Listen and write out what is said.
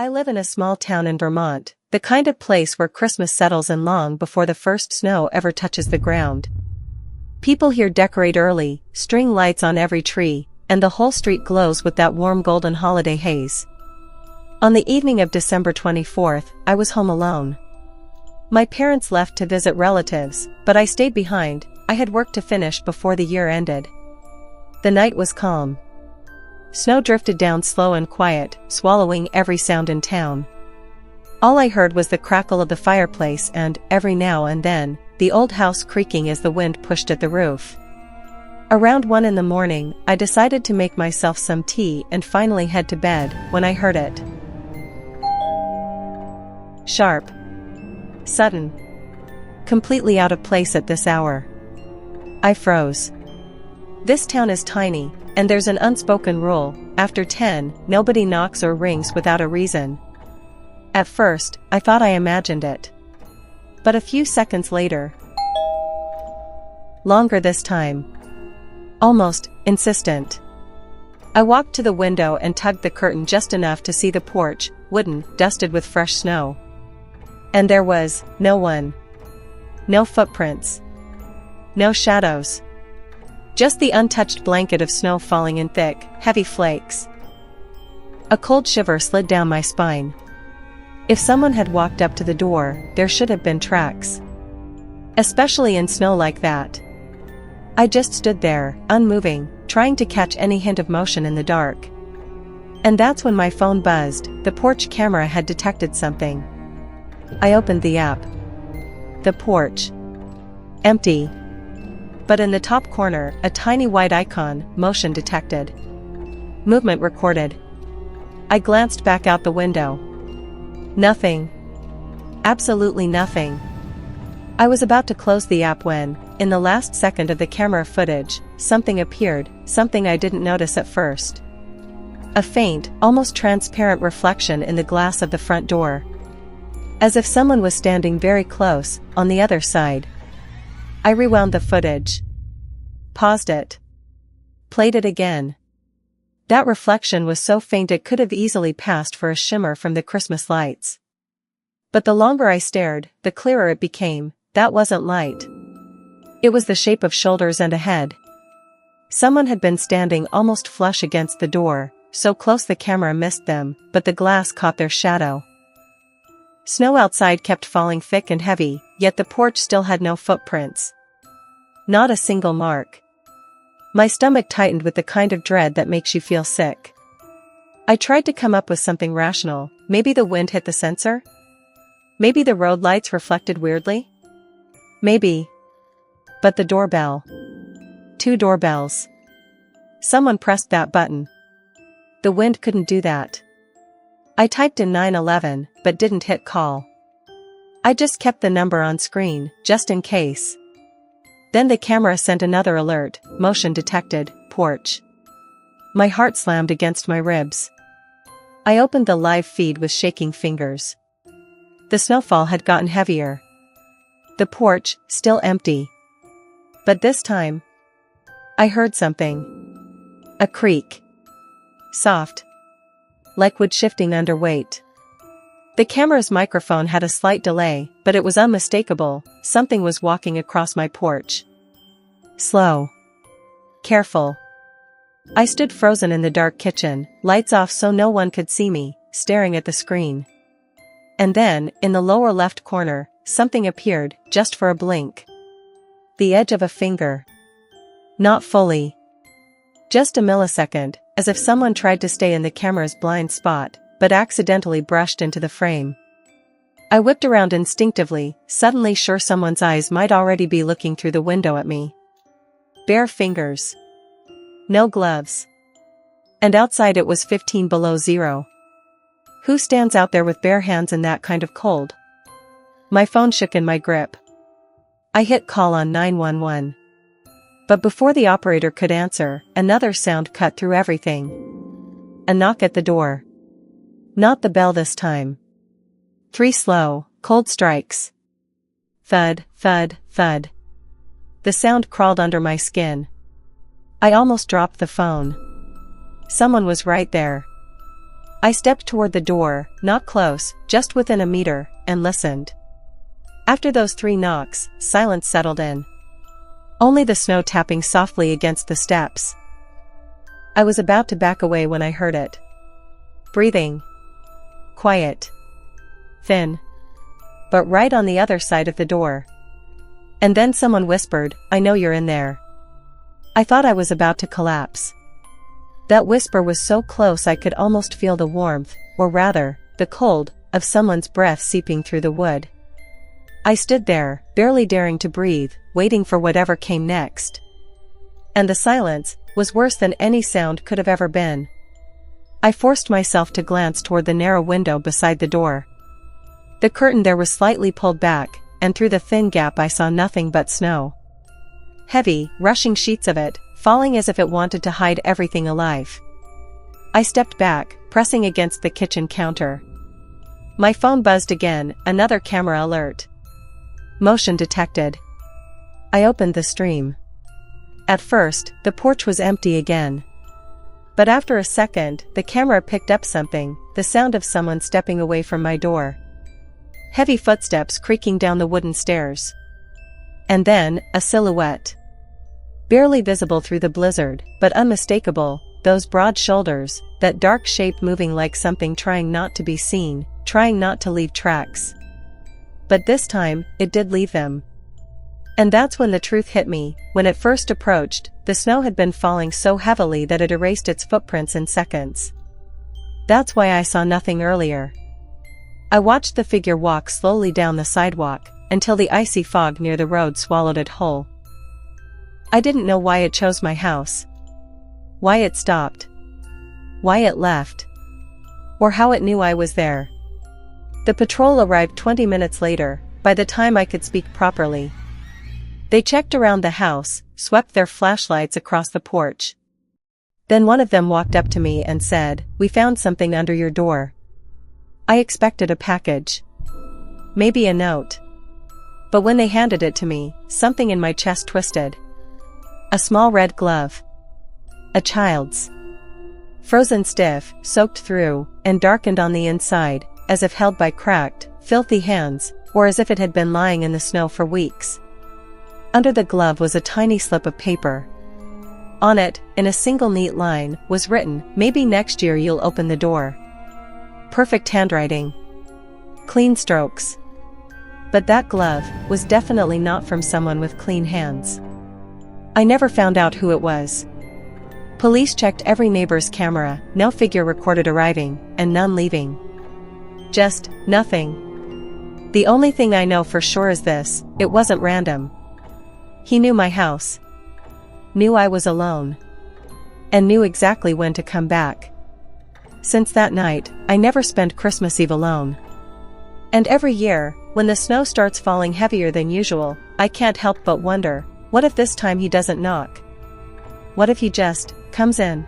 I live in a small town in Vermont, the kind of place where Christmas settles in long before the first snow ever touches the ground. People here decorate early, string lights on every tree, and the whole street glows with that warm golden holiday haze. On the evening of December 24th, I was home alone. My parents left to visit relatives, but I stayed behind. I had work to finish before the year ended. The night was calm. Snow drifted down slow and quiet, swallowing every sound in town. All I heard was the crackle of the fireplace and, every now and then, the old house creaking as the wind pushed at the roof. Around 1 in the morning, I decided to make myself some tea and finally head to bed when I heard it. Sharp. Sudden. Completely out of place at this hour. I froze. This town is tiny, and there's an unspoken rule: after 10, nobody knocks or rings without a reason. At first, I thought I imagined it. But a few seconds later. Longer this time. Almost insistent. I walked to the window and tugged the curtain just enough to see the porch, wooden, dusted with fresh snow. And there was no one. No footprints. No shadows. Just the untouched blanket of snow falling in thick, heavy flakes. A cold shiver slid down my spine. If someone had walked up to the door, there should have been tracks. Especially in snow like that. I just stood there, unmoving, trying to catch any hint of motion in the dark. And that's when my phone buzzed. The porch camera had detected something. I opened the app. The porch. Empty. But in the top corner, a tiny white icon, motion detected. Movement recorded. I glanced back out the window. Nothing. Absolutely nothing. I was about to close the app when, in the last second of the camera footage, something appeared, something I didn't notice at first. A faint, almost transparent reflection in the glass of the front door. As if someone was standing very close, on the other side. I rewound the footage. Paused it. Played it again. That reflection was so faint it could have easily passed for a shimmer from the Christmas lights. But the longer I stared, the clearer it became. That wasn't light. It was the shape of shoulders and a head. Someone had been standing almost flush against the door, so close the camera missed them, but the glass caught their shadow. Snow outside kept falling thick and heavy, yet the porch still had no footprints. Not a single mark. My stomach tightened with the kind of dread that makes you feel sick. I tried to come up with something rational. Maybe the wind hit the sensor? Maybe the road lights reflected weirdly? Maybe. But the doorbell. 2 doorbells. Someone pressed that button. The wind couldn't do that. I typed in 911, but didn't hit call. I just kept the number on screen, just in case. Then the camera sent another alert: motion detected, porch. My heart slammed against my ribs. I opened the live feed with shaking fingers. The snowfall had gotten heavier. The porch, still empty. But this time, I heard something. A creak. Soft. Like wood shifting under weight. The camera's microphone had a slight delay, but it was unmistakable. Something was walking across my porch. Slow. Careful. I stood frozen in the dark kitchen, lights off so no one could see me, staring at the screen. And then, in the lower left corner, something appeared, just for a blink. The edge of a finger. Not fully. Just a millisecond, as if someone tried to stay in the camera's blind spot, but accidentally brushed into the frame. I whipped around instinctively, suddenly sure someone's eyes might already be looking through the window at me. Bare fingers. No gloves. And outside it was 15 below zero. Who stands out there with bare hands in that kind of cold? My phone shook in my grip. I hit call on 911. But before the operator could answer, another sound cut through everything. A knock at the door. Not the bell this time. 3 slow, cold strikes. Thud, thud, thud. The sound crawled under my skin. I almost dropped the phone. Someone was right there. I stepped toward the door, not close, just within a meter, and listened. After those 3 knocks, silence settled in. Only the snow tapping softly against the steps. I was about to back away when I heard it. Breathing. Quiet. Thin. But right on the other side of the door. And then someone whispered, "I know you're in there." I thought I was about to collapse. That whisper was so close I could almost feel the warmth, or rather, the cold, of someone's breath seeping through the wood. I stood there, barely daring to breathe, waiting for whatever came next. And the silence was worse than any sound could have ever been. I forced myself to glance toward the narrow window beside the door. The curtain there was slightly pulled back, and through the thin gap I saw nothing but snow. Heavy, rushing sheets of it, falling as if it wanted to hide everything alive. I stepped back, pressing against the kitchen counter. My phone buzzed again, another camera alert. Motion detected. I opened the stream. At first, the porch was empty again. But after a second, the camera picked up something, the sound of someone stepping away from my door. Heavy footsteps creaking down the wooden stairs. And then, a silhouette. Barely visible through the blizzard, but unmistakable, those broad shoulders, that dark shape moving like something trying not to be seen, trying not to leave tracks. But this time, it did leave them. And that's when the truth hit me. When it first approached, the snow had been falling so heavily that it erased its footprints in seconds. That's why I saw nothing earlier. I watched the figure walk slowly down the sidewalk, until the icy fog near the road swallowed it whole. I didn't know why it chose my house. Why it stopped. Why it left. Or how it knew I was there. The patrol arrived 20 minutes later, by the time I could speak properly. They checked around the house, swept their flashlights across the porch. Then one of them walked up to me and said, "We found something under your door." I expected a package. Maybe a note. But when they handed it to me, something in my chest twisted. A small red glove. A child's. Frozen stiff, soaked through, and darkened on the inside, as if held by cracked, filthy hands, or as if it had been lying in the snow for weeks. Under the glove was a tiny slip of paper. On it, in a single neat line, was written, "Maybe next year you'll open the door." Perfect handwriting. Clean strokes. But that glove was definitely not from someone with clean hands. I never found out who it was. Police checked every neighbor's camera, no figure recorded arriving, and none leaving. Just, nothing. The only thing I know for sure is this: it wasn't random. He knew my house. Knew I was alone. And knew exactly when to come back. Since that night, I never spent Christmas Eve alone. And every year, when the snow starts falling heavier than usual, I can't help but wonder, what if this time he doesn't knock? What if he just comes in?